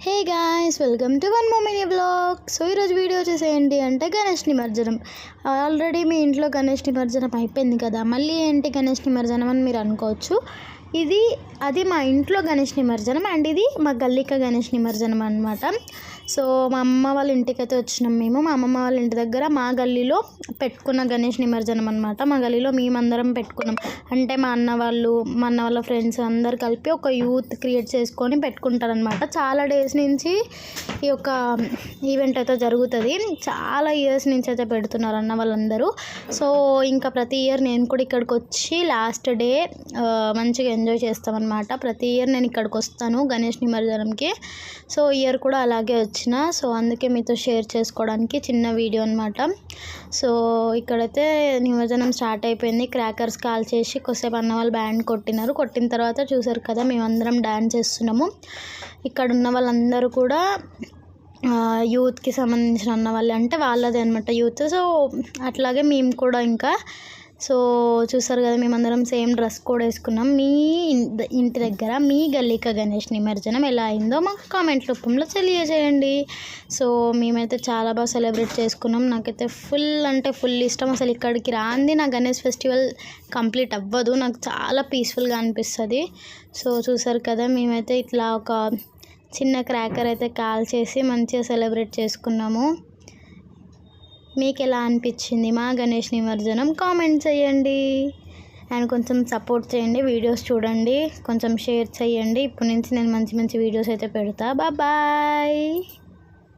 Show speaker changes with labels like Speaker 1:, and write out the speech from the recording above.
Speaker 1: Hey guys, welcome to one more mini vlog. So ఈరోజు video వచ్చేసి ఏంటి అంటే గణేష్ నిమజ్జనం. ఆల్రెడీ మీ ఇంట్లో గణేష్ నిమజ్జనం అయిపోయింది కదా, మళ్ళీ ఏంటి గణేష్ నిమజ్జనం అని మీరు అనుకోవచ్చు. అది మా ఇంట్లో గణేష్ నిమజ్జనం అండ్ ఇది మా గల్లిక గణేష్ నిమజ్జనం అనమాట. సో మా అమ్మ వాళ్ళ ఇంటికైతే వచ్చినాం మేము. మా అమ్మమ్మ వాళ్ళ ఇంటి దగ్గర మా గల్లీలో పెట్టుకున్న గణేష్ నిమజ్జనం అనమాట. మా గల్లీలో మేమందరం పెట్టుకున్నాం. అంటే మా అన్న వాళ్ళ ఫ్రెండ్స్ అందరు కలిపి ఒక యూత్ క్రియేట్ చేసుకొని పెట్టుకుంటారనమాట. చాలా డేస్ నుంచి ఈ యొక్క ఈవెంట్ అయితే జరుగుతుంది. చాలా ఇయర్స్ నుంచి అయితే పెడుతున్నారు అన్న వాళ్ళందరూ. సో ఇంకా ప్రతి ఇయర్ నేను కూడా ఇక్కడికి వచ్చి లాస్ట్ డే మంచిగా ఎంజాయ్ చేస్తామన్నమాట. ప్రతి ఇయర్ నేను ఇక్కడికి వస్తాను గణేష్ నిమజ్జనంకి. సో ఇయర్ కూడా అలాగే వచ్చిన. సో అందుకే మీతో షేర్ చేసుకోవడానికి చిన్న వీడియో అనమాట. సో ఇక్కడైతే నిమజ్జనం స్టార్ట్ అయిపోయింది. క్రాకర్స్ కాల్ చేసి కొద్దిసేపు అన్న వాళ్ళు బ్యాండ్ కొట్టిన తర్వాత చూసారు కదా, మేమందరం డ్యాన్స్ చేస్తున్నాము. ఇక్కడ ఉన్న వాళ్ళందరూ కూడా యూత్కి సంబంధించిన అన్న వాళ్ళు, అంటే వాళ్ళదే అనమాట యూత్. సో అట్లాగే మేము కూడా ఇంకా చూసారు కదా, మేమందరం సేమ్ డ్రెస్ కోడ్ వేసుకున్నాం. మీ ఇంటి దగ్గర మీ గల్లిక గణేష్ నిమజ్జనం ఎలా అయిందో మాకు కామెంట్ రూపంలో తెలియజేయండి. సో మేమైతే చాలా బాగా సెలబ్రేట్ చేసుకున్నాం. నాకైతే ఫుల్ ఇష్టం. అసలు ఇక్కడికి రాంది నా గణేష్ ఫెస్టివల్ కంప్లీట్ అవ్వదు. నాకు చాలా పీస్ఫుల్గా అనిపిస్తుంది. సో చూసారు కదా, మేమైతే ఇట్లా ఒక చిన్న క్రాకర్ అయితే కాల్ చేసి మంచిగా సెలబ్రేట్ చేసుకున్నాము. మీకు ఎలా అనిపించింది మా గణేష్ నిమజ్జనం కామెంట్ చేయండి అండ్ కొంచెం సపోర్ట్ చేయండి. వీడియోస్ చూడండి, కొంచెం షేర్ చేయండి. ఇప్పటి నుంచి నేను మంచి వీడియోస్ అయితే పెడతా. బాయ్.